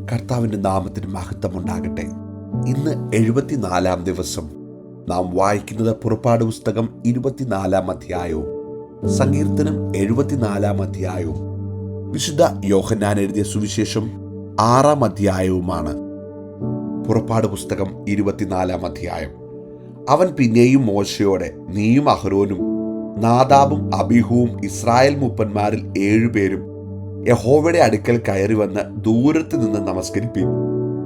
കർത്താവിൻ്റെ നാമത്തിന് മഹത്വമുണ്ടാകട്ടെ. ഇന്ന് 74 ദിവസം. നാം വായിക്കുന്നത് പുറപ്പാട് പുസ്തകം 24 അധ്യായവും സങ്കീർത്തനം 74 അധ്യായവും വിശുദ്ധ യോഹന്നാൻ എഴുതിയ സുവിശേഷം 6 അധ്യായവുമാണ്. പുറപ്പാട് പുസ്തകം 24 അധ്യായം. അവൻ പിന്നെയും മോശയോടെ, നീയും അഹ്റോനും നാദാബും അബീഹുവും ഇസ്രായേൽ മൂപ്പന്മാരിൽ 7 പേരും യഹോവയുടെ അടുക്കൽ കയറി വന്ന് ദൂരത്ത് നിന്ന് നമസ്കരിപ്പിൻ.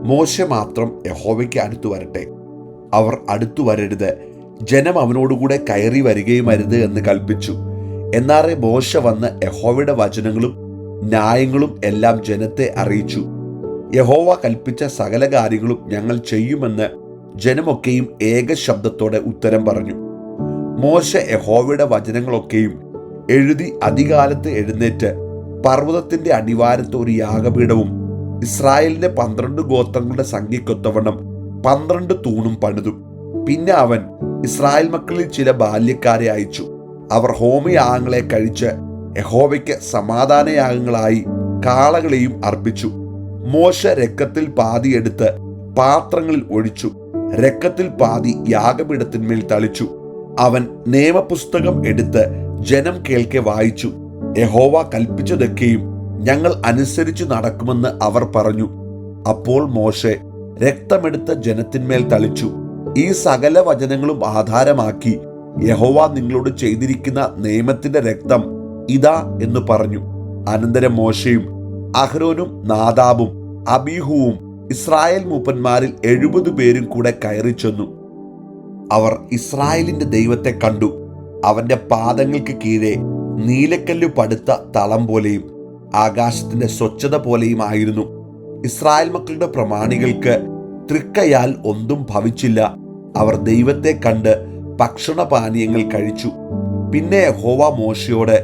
മോശ മാത്രം യഹോവയ്ക്ക് അടുത്തു വരട്ടെ, അവർ അടുത്തു വരരുത്, ജനം അവനോടുകൂടെ കയറി വരികയും അരുത് എന്ന് കൽപ്പിച്ചു. എന്നാറെ മോശ വന്ന് യഹോവയുടെ വചനങ്ങളും ന്യായങ്ങളും എല്ലാം ജനത്തെ അറിയിച്ചു. യഹോവ കൽപ്പിച്ച സകല കാര്യങ്ങളും ഞങ്ങൾ ചെയ്യുമെന്ന് ജനമൊക്കെയും ഏകശബ്ദത്തോടെ ഉത്തരം പറഞ്ഞു. മോശ യഹോവയുടെ വചനങ്ങളൊക്കെയും എഴുതി അതികാലത്ത് എഴുന്നേറ്റ് പർവ്വതത്തിന്റെ അടിവാരത്ത് ഒരു യാഗപീഠവും ഇസ്രായേലിന്റെ 12 ഗോത്രങ്ങളുടെ സംഖ്യക്കൊത്തവണ്ണം 12 തൂണും പണിതു. പിന്നെ അവൻ ഇസ്രായേൽ മക്കളിൽ ചില ബാല്യക്കാരെ അയച്ചു. അവർ ഹോമയാഗങ്ങളെ കഴിച്ച് യഹോവയ്ക്ക് സമാധാനയാഗങ്ങളായി കാളകളെയും അർപ്പിച്ചു. മോശ രക്തത്തിൽ പാതി എടുത്ത് പാത്രങ്ങളിൽ ഒഴിച്ചു, രക്തത്തിൽ പാതി യാഗപീഠത്തിന്മേൽ തളിച്ചു. അവൻ നിയമപുസ്തകം എടുത്ത് ജനം കേൾക്കെ വായിച്ചു. യഹോവ കൽപ്പിച്ചതൊക്കെയും ഞങ്ങൾ അനുസരിച്ചു നടക്കുമെന്ന് അവർ പറഞ്ഞു. അപ്പോൾ മോശെ രക്തമെടുത്ത് ജനത്തിന്മേൽ തളിച്ചു. ഈ സകല വചനങ്ങളും ആധാരമാക്കി യഹോവ നിങ്ങളോട് ചെയ്തിരിക്കുന്ന നിയമത്തിന്റെ രക്തം ഇതാ എന്ന് പറഞ്ഞു. അനന്തരം മോശയും അഹ്റോനും നാദാബും അബീഹുവും ഇസ്രായേൽ മൂപ്പന്മാരിൽ 70 പേരും കൂടെ കയറി ചെന്നു. അവർ ഇസ്രായേലിന്റെ ദൈവത്തെ കണ്ടു. അവന്റെ പാദങ്ങൾക്ക് കീഴെ നീലക്കല്ല് പടുത്ത തളം പോലെയും ആകാശത്തിന്റെ സ്വച്ഛത പോലെയും ആയിരുന്നു. ഇസ്രായേൽ മക്കളുടെ പ്രമാണികൾക്ക് തൃക്കയാൽ ഒന്നും ഭവിച്ചില്ല. അവർ ദൈവത്തെ കണ്ട് ഭക്ഷണപാനീയങ്ങൾ കഴിച്ചു. പിന്നെ യഹോവ മോശയോട്,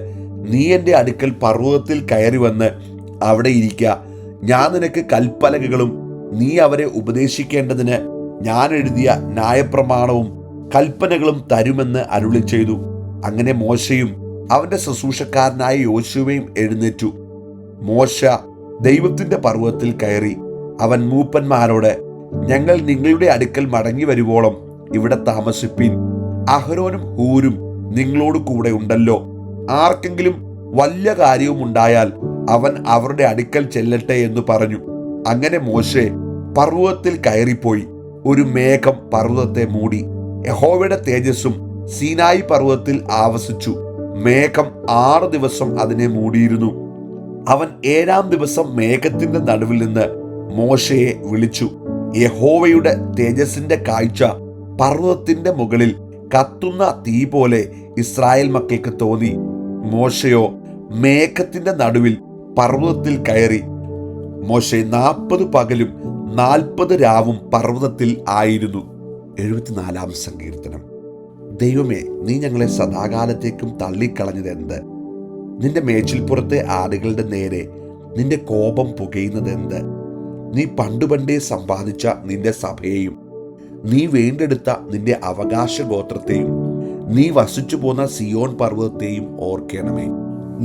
നീ എൻ്റെ അടുക്കൽ പർവ്വതത്തിൽ കയറി വന്ന് അവിടെ ഇരിക്കുക. ഞാൻ നിനക്ക് കൽപ്പലകകളും നീ അവരെ ഉപദേശിക്കേണ്ടതിന് ഞാൻ എഴുതിയ ന്യായപ്രമാണവും കൽപ്പനകളും തരുമെന്ന് അരുളി ചെയ്തു. അങ്ങനെ മോശയും അവന്റെ ശുശ്രൂഷക്കാരനായ യോശുവയും എഴുന്നേറ്റു. മോശ ദൈവത്തിന്റെ പർവ്വതത്തിൽ കയറി. അവൻ മൂപ്പന്മാരോട്, ഞങ്ങൾ നിങ്ങളുടെ അടുക്കൽ മടങ്ങി വരുവോളം ഇവിടെ താമസിപ്പീൻ. അഹ്റോനും ഹൂരും നിങ്ങളോട് കൂടെ ഉണ്ടല്ലോ. ആർക്കെങ്കിലും വല്യ കാര്യവും ഉണ്ടായാൽ അവൻ അവരുടെ അടുക്കൽ ചെല്ലട്ടെ എന്ന് പറഞ്ഞു. അങ്ങനെ മോശെ പർവ്വതത്തിൽ കയറിപ്പോയി. ഒരു മേഘം പർവ്വതത്തെ മൂടി. യഹോവയുടെ തേജസ്സും സീനായി പർവ്വതത്തിൽ ആവസിച്ചു. മേഘം 6 ദിവസം അതിനെ മൂടിയിരുന്നു. അവൻ 7-ാം ദിവസം മേഘത്തിന്റെ നടുവിൽ നിന്ന് മോശയെ വിളിച്ചു. യഹോവയുടെ തേജസ്സിന്റെ കാഴ്ച പർവ്വതത്തിന്റെ മുകളിൽ കത്തുന്ന തീ പോലെ ഇസ്രായേൽ മക്കൾക്ക് തോന്നി. മോശയോ മേഘത്തിന്റെ നടുവിൽ പർവ്വതത്തിൽ കയറി. മോശെ 40 പകലും 40 രാവും പർവ്വതത്തിൽ ആയിരുന്നു. 74 സങ്കീർത്തനം. ദൈവമേ, നീ ഞങ്ങളെ സദാകാലത്തേക്കും തള്ളിക്കളഞ്ഞത് എന്ത്? നിന്റെ മേച്ചിൽപ്പുറത്തെ ആടുകളുടെ നേരെ നിന്റെ കോപം പുകയുന്നത് എന്ത്? നീ പണ്ടുപണ്ടേ സമ്പാദിച്ച നിന്റെ സഭയെയും നീ വീണ്ടെടുത്ത നിന്റെ അവകാശ ഗോത്രത്തെയും നീ വസിച്ചു പോന്ന സിയോൻ പർവ്വതത്തെയും ഓർക്കണമേ.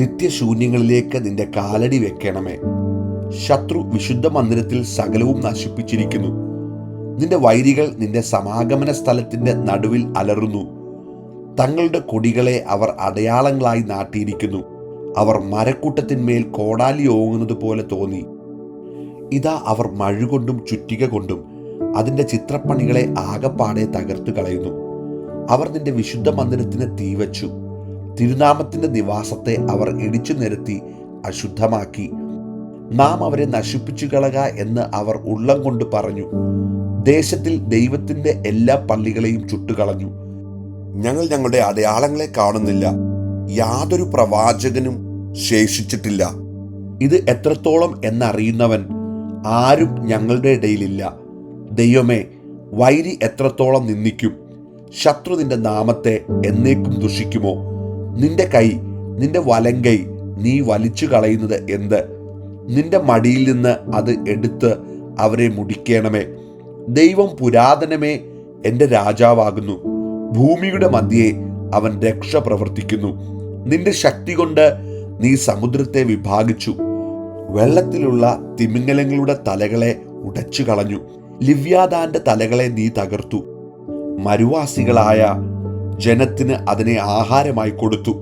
നിത്യശൂന്യങ്ങളിലേക്ക് നിന്റെ കാലടി വെക്കണമേ. ശത്രു വിശുദ്ധ മന്ദിരത്തിൽ സകലവും നശിപ്പിച്ചിരിക്കുന്നു. നിന്റെ വൈരികൾ നിന്റെ സമാഗമന സ്ഥലത്തിന്റെ നടുവിൽ അലറുന്നു. തങ്ങളുടെ കൊടികളെ അവർ അടയാളങ്ങളായി നാട്ടിയിരിക്കുന്നു. അവർ മരക്കൂട്ടത്തിന്മേൽ കോടാലി ഓങ്ങുന്നത് പോലെ തോന്നി. ഇതാ അവർ മഴുകൊണ്ടും ചുറ്റിക കൊണ്ടും അതിൻ്റെ ചിത്രപ്പണികളെ ആകപ്പാടെ തകർത്തു കളയുന്നു. അവർ നിന്റെ വിശുദ്ധ മന്ദിരത്തിന് തീവച്ചു. തിരുനാമത്തിന്റെ നിവാസത്തെ അവർ ഇടിച്ചു നിരത്തി അശുദ്ധമാക്കി. നാം അവരെ നശിപ്പിച്ചു കളക എന്ന് അവർ ഉള്ളം കൊണ്ട് പറഞ്ഞു. ദേശത്തിൽ ദൈവത്തിന്റെ എല്ലാ പള്ളികളെയും ചുട്ടുകളഞ്ഞു. ഞങ്ങൾ ഞങ്ങളുടെ അടയാളങ്ങളെ കാണുന്നില്ല. യാതൊരു പ്രവാചകനും ശേഷിച്ചിട്ടില്ല. ഇത് എത്രത്തോളം എന്നറിയുന്നവൻ ആരും ഞങ്ങളുടെ ഇടയിലില്ല. ദൈവമേ, വൈരി എത്രത്തോളം നിന്ദിക്കും? ശത്രു നിന്റെ നാമത്തെ എന്നേക്കും ദുഷിക്കുമോ? നിന്റെ കൈ, നിന്റെ വലങ്കൈ നീ വലിച്ചു കളയുന്നത് എന്ത്? നിന്റെ മടിയിൽ നിന്ന് അത് എടുത്ത് അവരെ മുടിക്കണമേ. ദൈവം പുരാതനമേ എൻ്റെ രാജാവാകുന്നു. ഭൂമിയുടെ മധ്യേ അവൻ രക്ഷ പ്രവർത്തിക്കുന്നു. നിന്റെ ശക്തി കൊണ്ട് നീ സമുദ്രത്തെ വിഭാഗിച്ചു. വെള്ളത്തിലുള്ള തിമിംഗലങ്ങളുടെ തലകളെ ഉടച്ചു കളഞ്ഞു. ലിവ്യാതാന്റെ തലകളെ നീ തകർത്തു. മരുവാസികളായ ജനത്തിന് അതിനെ ആഹാരമായി കൊടുത്തു.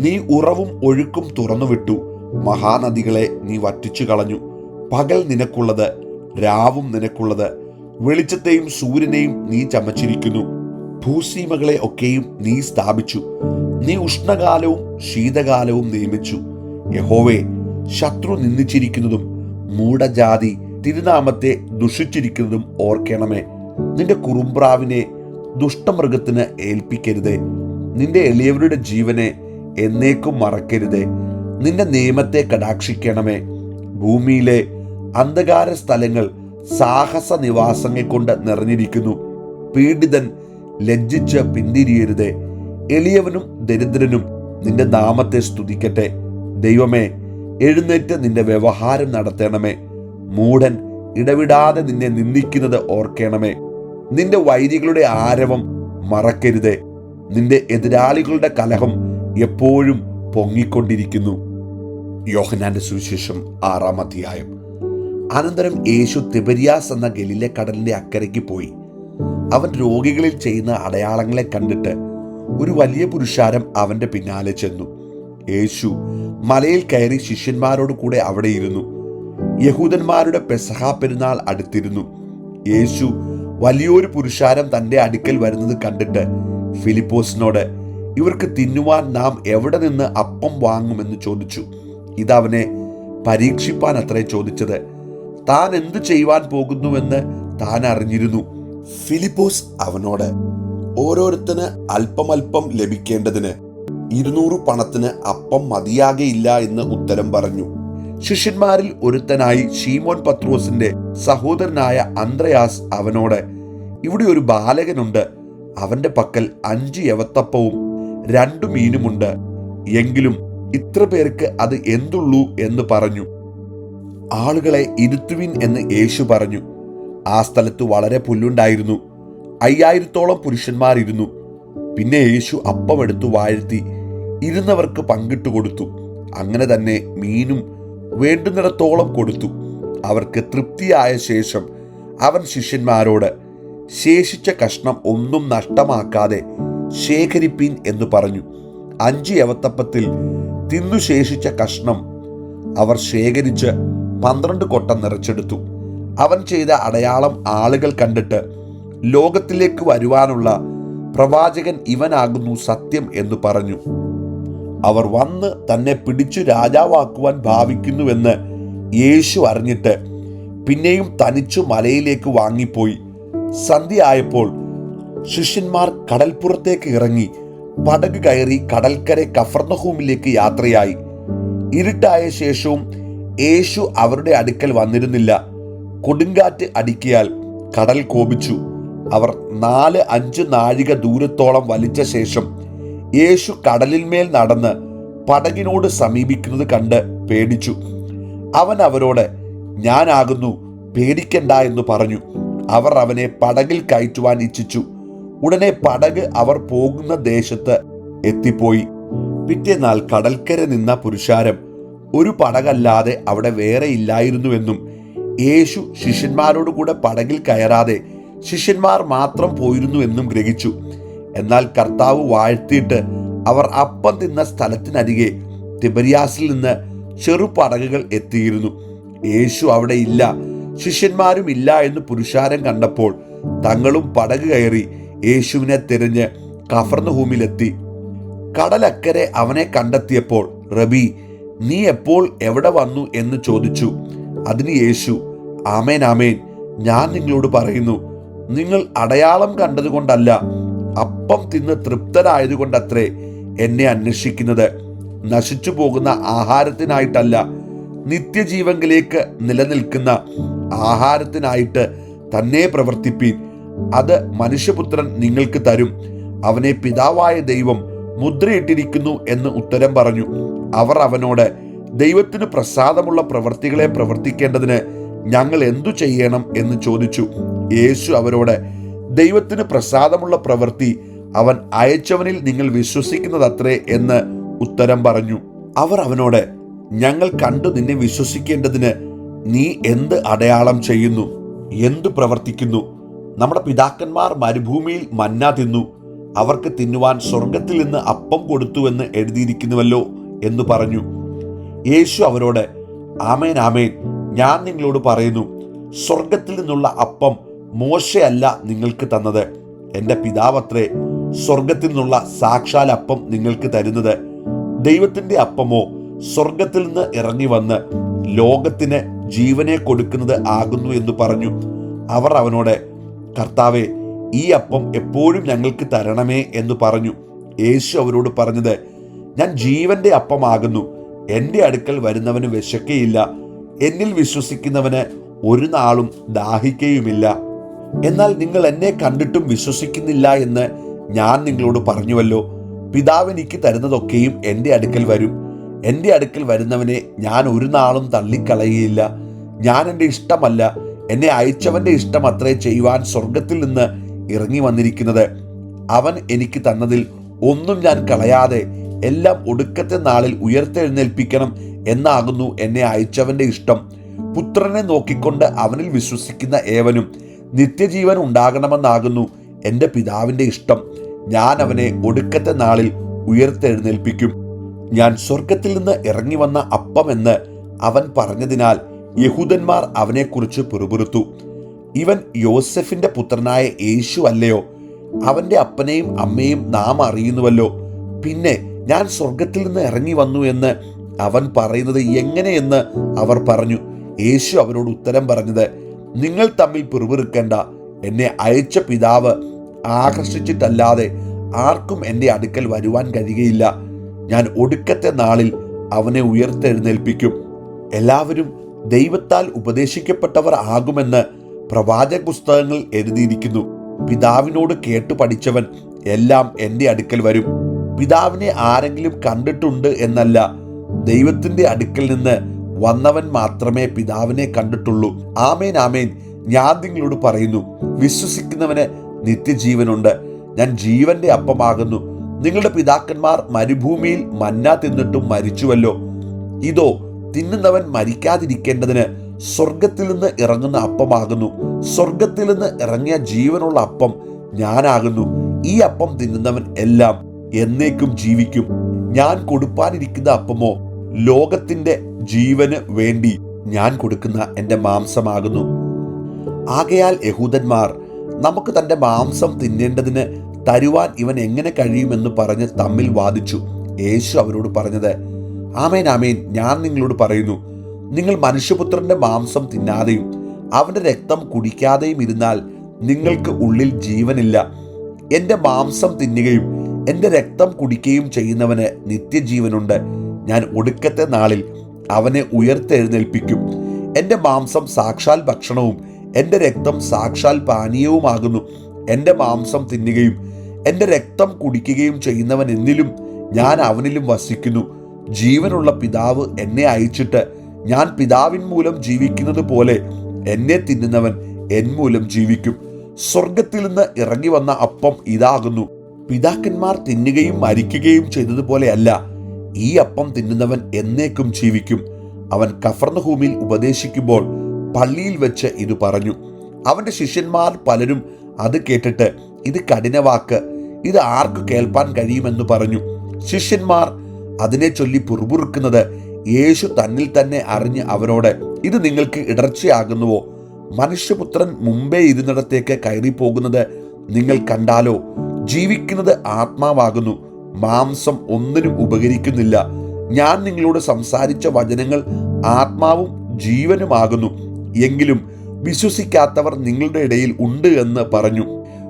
നീ ഉറവും ഒഴുക്കും തുറന്നുവിട്ടു. മഹാനദികളെ നീ വറ്റിച്ചു കളഞ്ഞു. പകൽ നിനക്കുള്ളത്, രാവും നിനക്കുള്ളത്. വെളിച്ചത്തെയും സൂര്യനെയും നീ ചമച്ചിരിക്കുന്നു. ഭൂസീമകളെ ഒക്കെയും നീ സ്ഥാപിച്ചു. നീ ഉഷ്ണകാലവും ശീതകാലവും നിയമിച്ചു. യഹോവേ, ശത്രു നിന്ദിച്ചിരിക്കുന്നതും മൂഢജാതി തിരുനാമത്തെ ദുഷിച്ചിരിക്കുന്നതും ഓർക്കണമേ. നിന്റെ കുറുമ്പ്രാവിനെ ദുഷ്ടമൃഗത്തിന് ഏൽപ്പിക്കരുതേ. നിന്റെ എളിയവരുടെ ജീവനെ എന്നേക്കും മറക്കരുതേ. നിന്റെ നിയമത്തെ കടാക്ഷിക്കണമേ. ഭൂമിയിലെ അന്ധകാര സ്ഥലങ്ങൾ സാഹസ നിവാസങ്ങൾ കൊണ്ട് നിറഞ്ഞിരിക്കുന്നു. പീഡിതൻ ലജ്ജിച്ച് പിന്തിരിയരുതേ. എളിയവനും ദരിദ്രനും നിന്റെ നാമത്തെ സ്തുതിക്കട്ടെ. ദൈവമേ, എഴുന്നേറ്റ് നിന്റെ വ്യവഹാരം നടത്തണമേ. മൂഢൻ ഇടവിടാതെ നിന്നെ നിന്ദിക്കുന്നത് ഓർക്കണമേ. നിന്റെ വൈരികളുടെ ആരവം മറക്കരുതേ. നിന്റെ എതിരാളികളുടെ കലഹം എപ്പോഴും പൊങ്ങിക്കൊണ്ടിരിക്കുന്നു. യോഹന്നാന്റെ സുവിശേഷം 6-ാം അധ്യായം. അനന്തരം യേശു തിബരിയാസ് എന്ന ഗലീല കടലിന്റെ അക്കരയ്ക്ക് പോയി. അവൻ രോഗികളിൽ ചെയ്യുന്ന അടയാളങ്ങളെ കണ്ടിട്ട് ഒരു വലിയ പുരുഷാരം അവന്റെ പിന്നാലെ ചെന്നു. യേശു മലയിൽ കയറി ശിഷ്യന്മാരോട് കൂടെ അവിടെ ഇരുന്നു. യഹൂദന്മാരുടെ പെസഹ പെരുന്നാൾ അടുത്തിരുന്നു. യേശു വലിയൊരു പുരുഷാരം തന്റെ അടുക്കൽ വരുന്നത് കണ്ടിട്ട് ഫിലിപ്പോസിനോട്, ഇവർക്ക് തിന്നുവാൻ നാം എവിടെ നിന്ന് അപ്പം വാങ്ങുമെന്ന് ചോദിച്ചു. ഇതവനെ പരീക്ഷിപ്പാൻ അത്രേ ചോദിച്ചത്. താൻ എന്തു ചെയ്യുവാൻ പോകുന്നുവെന്ന് താൻ അറിഞ്ഞിരുന്നു. ഫിലിപ്പോസ് അവനോട്, ഓരോരുത്തന് അല്പമല്പം ലഭിക്കേണ്ടതിന് 200 പണത്തിന് അപ്പം മതിയാകയില്ല എന്ന് ഉത്തരം പറഞ്ഞു. ശിഷ്യന്മാരിൽ ഒരുത്തനായി ശീമോൻ പത്രോസിന്റെ സഹോദരനായ അന്ത്രയാസ് അവനോട്, ഇവിടെ ഒരു ബാലകനുണ്ട്. അവന്റെ പക്കൽ 5 യവത്തപ്പവും 2 മീനുമുണ്ട്. എങ്കിലും ഇത്ര പേർക്ക് അത് എന്തുള്ളൂ എന്ന് പറഞ്ഞു. ആളുകളെ ഇരുത്തുവിൻ എന്ന് യേശു പറഞ്ഞു. ആ സ്ഥലത്ത് വളരെ പുല്ലുണ്ടായിരുന്നു. 5000-ഓളം പുരുഷന്മാരിരുന്നു. പിന്നെ യേശു അപ്പമെടുത്തു വാഴ്ത്തി ഇരുന്നവർക്ക് പങ്കിട്ടു കൊടുത്തു. അങ്ങനെ തന്നെ മീനും വേണ്ടുന്നിടത്തോളം കൊടുത്തു. അവർക്ക് തൃപ്തിയായ ശേഷം അവൻ ശിഷ്യന്മാരോട്, ശേഷിച്ച കഷ്ണം ഒന്നും നഷ്ടമാക്കാതെ ശേഖരിപ്പീൻ എന്ന് പറഞ്ഞു. 5 യവത്തപ്പത്തിൽ തിന്നു ശേഷിച്ച കഷ്ണം അവർ ശേഖരിച്ച് 12 കൊട്ട നിറച്ചെടുത്തു. അവൻ ചെയ്ത അടയാളം ആളുകൾ കണ്ടിട്ട്, ലോകത്തിലേക്ക് വരുവാനുള്ള പ്രവാചകൻ ഇവനാകുന്നു സത്യം എന്ന് പറഞ്ഞു. അവർ വന്ന് തന്നെ പിടിച്ചു രാജാവാക്കുവാൻ ഭാവിക്കുന്നുവെന്ന് യേശു അറിഞ്ഞിട്ട് പിന്നെയും തനിച്ചു മലയിലേക്ക് വാങ്ങിപ്പോയി. സന്ധ്യയായപ്പോൾ ശിഷ്യന്മാർ കടൽപ്പുറത്തേക്ക് ഇറങ്ങി പടക് കയറി കടൽക്കരെ കഫർന്നഹൂമിലേക്ക് യാത്രയായി. ഇരുട്ടായ ശേഷവും യേശു അവരുടെ അടുക്കൽ വന്നിരുന്നില്ല. കൊടുങ്കാറ്റ് അടിക്കിയാൽ കടൽ കോപിച്ചു. അവർ 4-5 നാഴിക ദൂരത്തോളം വലിച്ച ശേഷം യേശു കടലിന്മേൽ നടന്ന് പടകിനോട് സമീപിക്കുന്നത് കണ്ട് പേടിച്ചു. അവൻ അവരോട്, ഞാനാകുന്നു, പേടിക്കണ്ട എന്ന് പറഞ്ഞു. അവർ അവനെ പടകിൽ കയറ്റുവാൻ ഇച്ഛിച്ചു. ഉടനെ പടക് അവർ പോകുന്ന ദേശത്ത് എത്തിപ്പോയി. പിറ്റേന്നാൾ കടൽക്കര നിന്ന പുരുഷാരം ഒരു പടകല്ലാതെ അവിടെ വേറെ ഇല്ലായിരുന്നുവെന്നും യേശു ശിഷ്യന്മാരോടുകൂടെ പടകിൽ കയറാതെ ശിഷ്യന്മാർ മാത്രം പോയിരുന്നുവെന്നും ഗ്രഹിച്ചു. എന്നാൽ കർത്താവ് വാഴ്ത്തിയിട്ട് അവർ അപ്പം തിന്ന സ്ഥലത്തിനരികെ തിബരിയാസിൽ നിന്ന് ചെറുപടകുകൾ എത്തിയിരുന്നു. യേശു അവിടെ ഇല്ല, ശിഷ്യന്മാരും ഇല്ല എന്ന് പുരുഷാരം കണ്ടപ്പോൾ തങ്ങളും പടക് കയറി യേശുവിനെ തിരഞ്ഞ് കഫർന്നഹൂമിലെത്തി. കടലക്കരെ അവനെ കണ്ടെത്തിയപ്പോൾ, റബി, നീ എപ്പോൾ എവിടെ വന്നു എന്ന് ചോദിച്ചു. അതിന് യേശു, ആമേൻ ആമേൻ, ഞാൻ നിങ്ങളോട് പറയുന്നു, നിങ്ങൾ അടയാളം കണ്ടതുകൊണ്ടല്ല, അപ്പം തിന്ന് തൃപ്തരായതുകൊണ്ടത്രേ എന്നെ അന്വേഷിക്കുന്നത്. നശിച്ചു പോകുന്ന ആഹാരത്തിനായിട്ടല്ല, നിത്യജീവങ്കിലേക്ക് നിലനിൽക്കുന്ന ആഹാരത്തിനായിട്ട് തന്നെ പ്രവർത്തിപ്പീൻ. അത് മനുഷ്യപുത്രൻ നിങ്ങൾക്ക് തരും. അവനെ പിതാവായ ദൈവം മുദ്രയിട്ടിരിക്കുന്നു എന്ന് ഉത്തരം പറഞ്ഞു. അവർ അവനോട്, ദൈവത്തിന് പ്രസാദമുള്ള പ്രവൃത്തികളെ പ്രവർത്തിക്കേണ്ടതിന് ഞങ്ങൾ എന്തു ചെയ്യണം എന്ന് ചോദിച്ചു. യേശു അവരോട്, ദൈവത്തിന് പ്രസാദമുള്ള പ്രവൃത്തി അവൻ അയച്ചവനിൽ നിങ്ങൾ വിശ്വസിക്കുന്നതത്രേ എന്ന് ഉത്തരം പറഞ്ഞു. അവർ അവനോട്, ഞങ്ങൾ കണ്ടു നിന്നെ വിശ്വസിക്കേണ്ടതിന് നീ എന്ത് അടയാളം ചെയ്യുന്നു, എന്തു പ്രവർത്തിക്കുന്നു? നമ്മുടെ പിതാക്കന്മാർ മരുഭൂമിയിൽ മന്ന തിന്നു, അവർക്ക് തിന്നുവാൻ സ്വർഗത്തിൽ നിന്ന് അപ്പം കൊടുത്തുവെന്ന് എഴുതിയിരിക്കുന്നുവല്ലോ എന്ന് പറഞ്ഞു. യേശു അവരോട്, ആമേൻ ആമേൻ, ഞാൻ നിങ്ങളോട് പറയുന്നു, സ്വർഗത്തിൽ നിന്നുള്ള അപ്പം മോശയല്ല നിങ്ങൾക്ക് തന്നത്, എൻ്റെ പിതാവത്രേ സ്വർഗത്തിൽ നിന്നുള്ള സാക്ഷാൽ അപ്പം നിങ്ങൾക്ക് തരുന്നത്. ദൈവത്തിൻ്റെ അപ്പമോ സ്വർഗത്തിൽ നിന്ന് ഇറങ്ങി വന്ന് ലോകത്തിന് ജീവനെ കൊടുക്കുന്നത് ആകുന്നു എന്ന് പറഞ്ഞു. അവർ അവനോട്, കർത്താവേ, ഈ അപ്പം എപ്പോഴും ഞങ്ങൾക്ക് തരണമേ എന്ന് പറഞ്ഞു. യേശു അവരോട് പറഞ്ഞത്, ഞാൻ ജീവന്റെ അപ്പമാകുന്നു. എൻ്റെ അടുക്കൽ വരുന്നവന് വിശക്കയില്ല, എന്നിൽ വിശ്വസിക്കുന്നവന് ഒരു നാളും ദാഹിക്കയുമില്ല. എന്നാൽ നിങ്ങൾ എന്നെ കണ്ടിട്ടും വിശ്വസിക്കുന്നില്ല എന്ന് ഞാൻ നിങ്ങളോട് പറഞ്ഞുവല്ലോ. പിതാവ് എനിക്ക് തരുന്നതൊക്കെയും എൻ്റെ അടുക്കൽ വരും. എൻ്റെ അടുക്കൽ വരുന്നവനെ ഞാൻ ഒരു നാളും തള്ളിക്കളയുകയില്ല. ഞാൻ എൻ്റെ ഇഷ്ടമല്ല, എന്നെ അയച്ചവൻ്റെ ഇഷ്ടം അത്രേ ചെയ്യുവാൻ സ്വർഗത്തിൽ നിന്ന് ഇറങ്ങി വന്നിരിക്കുന്നത്. അവൻ എനിക്ക് തന്നതിൽ ഒന്നും ഞാൻ കളയാതെ എല്ലാം ഒടുക്കത്തെ നാളിൽ ഉയർത്തെഴുന്നേൽപ്പിക്കണം എന്നാകുന്നു എന്നെ അയച്ചവൻ്റെ ഇഷ്ടം. പുത്രനെ നോക്കിക്കൊണ്ട് അവനിൽ വിശ്വസിക്കുന്ന ഏവനും നിത്യജീവൻ ഉണ്ടാകണമെന്നാകുന്നു എൻ്റെ പിതാവിൻ്റെ ഇഷ്ടം. ഞാൻ അവനെ ഒടുക്കത്തെ നാളിൽ ഉയർത്തെഴുന്നേൽപ്പിക്കും. ഞാൻ സ്വർഗത്തിൽ നിന്ന് ഇറങ്ങി വന്ന അപ്പം എന്ന് അവൻ പറഞ്ഞതിനാൽ യഹൂദന്മാർ അവനെക്കുറിച്ച് പിറുപിറുത്തു. ഇവൻ യോസെഫിന്റെ പുത്രനായ യേശു അല്ലയോ? അവന്റെ അപ്പനെയും അമ്മയും നാം അറിയുന്നുവല്ലോ. പിന്നെ ഞാൻ സ്വർഗത്തിൽ നിന്ന് ഇറങ്ങി വന്നു എന്ന് അവൻ പറയുന്നത് എങ്ങനെയെന്ന് അവർ പറഞ്ഞു. യേശു അവരോട് ഉത്തരം പറഞ്ഞത്, നിങ്ങൾ തമ്മിൽ പിറുപിറുക്കേണ്ട. എന്നെ അയച്ച പിതാവ് ആകർഷിച്ചിട്ടല്ലാതെ ആർക്കും എൻ്റെ അടുക്കൽ വരുവാൻ കഴിയുകയില്ല. ഞാൻ ഒടുക്കത്തെ നാളിൽ അവനെ ഉയർത്തെഴുന്നേൽപ്പിക്കും. എല്ലാവരും ദൈവത്താൽ ഉപദേശിക്കപ്പെട്ടവർ ആകുമെന്ന് പ്രവാചക പുസ്തകങ്ങളിൽ എഴുതിയിരിക്കുന്നു. പിതാവിനോട് കേട്ടു പഠിച്ചവൻ എല്ലാം എൻ്റെ അടുക്കൽ വരും. പിതാവിനെ ആരെങ്കിലും കണ്ടിട്ടുണ്ട് എന്നല്ല, ദൈവത്തിൻ്റെ അടുക്കൽ നിന്ന് വന്നവൻ മാത്രമേ പിതാവിനെ കണ്ടിട്ടുള്ളൂ. ആമേൻ ആമേൻ, ഞാൻ നിങ്ങളോട് പറയുന്നു, വിശ്വസിക്കുന്നവന് നിത്യജീവനുണ്ട്. ഞാൻ ജീവന്റെ അപ്പമാകുന്നു. നിങ്ങളുടെ പിതാക്കന്മാർ മരുഭൂമിയിൽ മന്ന തിന്നിട്ടും മരിച്ചുവല്ലോ. ഇതോ തിന്നുന്നവൻ മരിക്കാതിരിക്കേണ്ടതിന് സ്വർഗത്തിൽ നിന്ന് ഇറങ്ങുന്ന അപ്പമാകുന്നു. സ്വർഗത്തിൽ നിന്ന് ഇറങ്ങിയ ജീവനുള്ള അപ്പം ഞാനാകുന്നു. ഈ അപ്പം തിന്നുന്നവൻ എല്ലാം എന്നേക്കും ജീവിക്കും. ഞാൻ കൊടുപ്പാനിരിക്കുന്ന അപ്പമോ ലോകത്തിന്റെ ജീവന് വേണ്ടി ഞാൻ കൊടുക്കുന്ന എൻ്റെ മാംസമാകുന്നു. ആകയാൽ യഹൂദന്മാർ നമുക്ക് തൻ്റെ മാംസം തിന്നേണ്ടതിന് തരുവാൻ ഇവൻ എങ്ങനെ കഴിയുമെന്ന് പറഞ്ഞ് തമ്മിൽ വാദിച്ചു. യേശു അവരോട് പറഞ്ഞത്, ആമേൻ ആമേൻ, ഞാൻ നിങ്ങളോട് പറയുന്നു, നിങ്ങൾ മനുഷ്യപുത്രന്റെ മാംസം തിന്നാതെയും അവന്റെ രക്തം കുടിക്കാതെയും ഇരുന്നാൽ നിങ്ങൾക്ക് ഉള്ളിൽ ജീവനില്ല. എൻ്റെ മാംസം തിന്നുകയും എൻ്റെ രക്തം കുടിക്കുകയും ചെയ്യുന്നവന് നിത്യജീവനുണ്ട്. ഞാൻ ഒടുക്കത്തെ നാളിൽ അവനെ ഉയർത്തെഴുന്നേൽപ്പിക്കും. എൻ്റെ മാംസം സാക്ഷാൽ ഭക്ഷണവും എൻ്റെ രക്തം സാക്ഷാൽ പാനീയവുമാകുന്നു. എൻ്റെ മാംസം തിന്നുകയും എൻ്റെ രക്തം കുടിക്കുകയും ചെയ്യുന്നവൻ എന്നിലും ഞാൻ അവനിലും വസിക്കുന്നു. ജീവനുള്ള പിതാവ് എന്നെ അയച്ചിട്ട് ഞാൻ പിതാവിൻ മൂലം ജീവിക്കുന്നത് പോലെ എന്നെ തിന്നുന്നവൻ എൻ മൂലം ജീവിക്കും. സ്വർഗത്തിൽ നിന്ന് ഇറങ്ങി വന്ന അപ്പം ഇതാകുന്നു. പിതാക്കന്മാർ തിന്നുകയും മരിക്കുകയും ചെയ്തതുപോലെയല്ല, ഈ അപ്പം തിന്നുന്നവൻ എന്നേക്കും ജീവിക്കും. അവൻ കഫർന്നഹൂമിൽ ഉപദേശിക്കുമ്പോൾ പള്ളിയിൽ വെച്ച് ഇത് പറഞ്ഞു. അവന്റെ ശിഷ്യന്മാർ പലരും അത് കേട്ടിട്ട്, ഇത് കഠിനവാക്ക്, ഇത് ആർക്ക് കേൾപ്പാൻ കഴിയുമെന്ന് പറഞ്ഞു. ശിഷ്യന്മാർ അതിനെ ചൊല്ലി പിറുപിറുക്കുന്നത് യേശു തന്നിൽ തന്നെ അറിഞ്ഞ് അവരോട്, ഇത് നിങ്ങൾക്ക് ഇടർച്ചയാകുന്നുവോ? മനുഷ്യപുത്രൻ മുമ്പേ ഇരുന്നിടത്തേക്ക് കയറിപ്പോകുന്നത് നിങ്ങൾ കണ്ടാലോ? ജീവിക്കുന്നത് ആത്മാവാകുന്നു, മാംസം ഒന്നിനും ഉപകരിക്കുന്നില്ല. ഞാൻ നിങ്ങളോട് സംസാരിച്ച വചനങ്ങൾ ആത്മാവും ജീവനുമാകുന്നു. എങ്കിലും വിശ്വസിക്കാത്തവർ നിങ്ങളുടെ ഇടയിൽ ഉണ്ട് എന്ന് പറഞ്ഞു.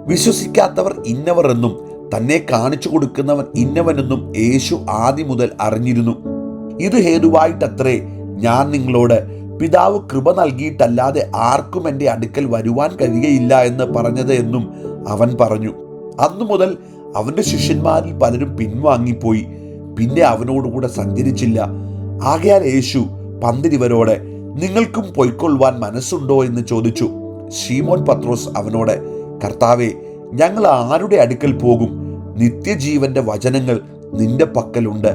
വിശ്വസിക്കാത്തവർ ഇന്നവർ എന്നും തന്നെ കാണിച്ചു കൊടുക്കുന്നവൻ ഇന്നവനെന്നും യേശു ആദ്യം മുതൽ അറിഞ്ഞിരുന്നു. ഇത് ഹേതുവായിട്ടത്രേ ഞാൻ നിങ്ങളോട് പിതാവ് കൃപ നൽകിയിട്ടല്ലാതെ ആർക്കും എൻ്റെ അടുക്കൽ വരുവാൻ കഴിയുകയില്ല എന്ന് പറഞ്ഞത് എന്നും അവൻ പറഞ്ഞു. അന്നു മുതൽ അവന്റെ ശിഷ്യന്മാരിൽ പലരും പിൻവാങ്ങിപ്പോയി, പിന്നെ അവനോടുകൂടെ സഞ്ചരിച്ചില്ല. ആകയാൽ യേശു പന്തിരിവരോട്, നിങ്ങൾക്കും പൊയ്ക്കൊള്ളുവാൻ മനസ്സുണ്ടോ എന്ന് ചോദിച്ചു. ശീമോൻ പത്രോസ് അവനോട്, കർത്താവേ, ഞങ്ങൾ ആരുടെ അടുക്കൽ പോകും? നിത്യജീവന്റെ വചനങ്ങൾ നിന്റെ പക്കലുണ്ട്.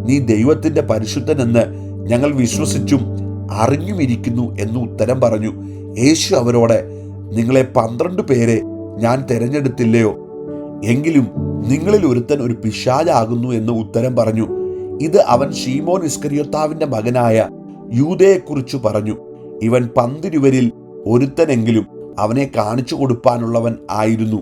നീ ദൈവത്തിന്റെ പരിശുദ്ധനെന്ന് ഞങ്ങൾ വിശ്വസിച്ചും അറിഞ്ഞുമിരിക്കുന്നു എന്ന് ഉത്തരം പറഞ്ഞു. യേശു അവരോട്, നിങ്ങളെ 12 പേരെ ഞാൻ തിരഞ്ഞെടുത്തില്ലയോ? എങ്കിലും നിങ്ങളിൽ ഒരുത്തൻ ഒരു പിശാചാകുന്നു എന്ന് ഉത്തരം പറഞ്ഞു. ഇത് അവൻ ശീമോൻ ഇസ്കരിയോത്താവിന്റെ മകനായ യൂദയെക്കുറിച്ചു പറഞ്ഞു. ഇവൻ 12 ഒരുത്തനെങ്കിലും അവനെ കാണിച്ചു കൊടുപ്പാനുള്ളവൻ ആയിരുന്നു.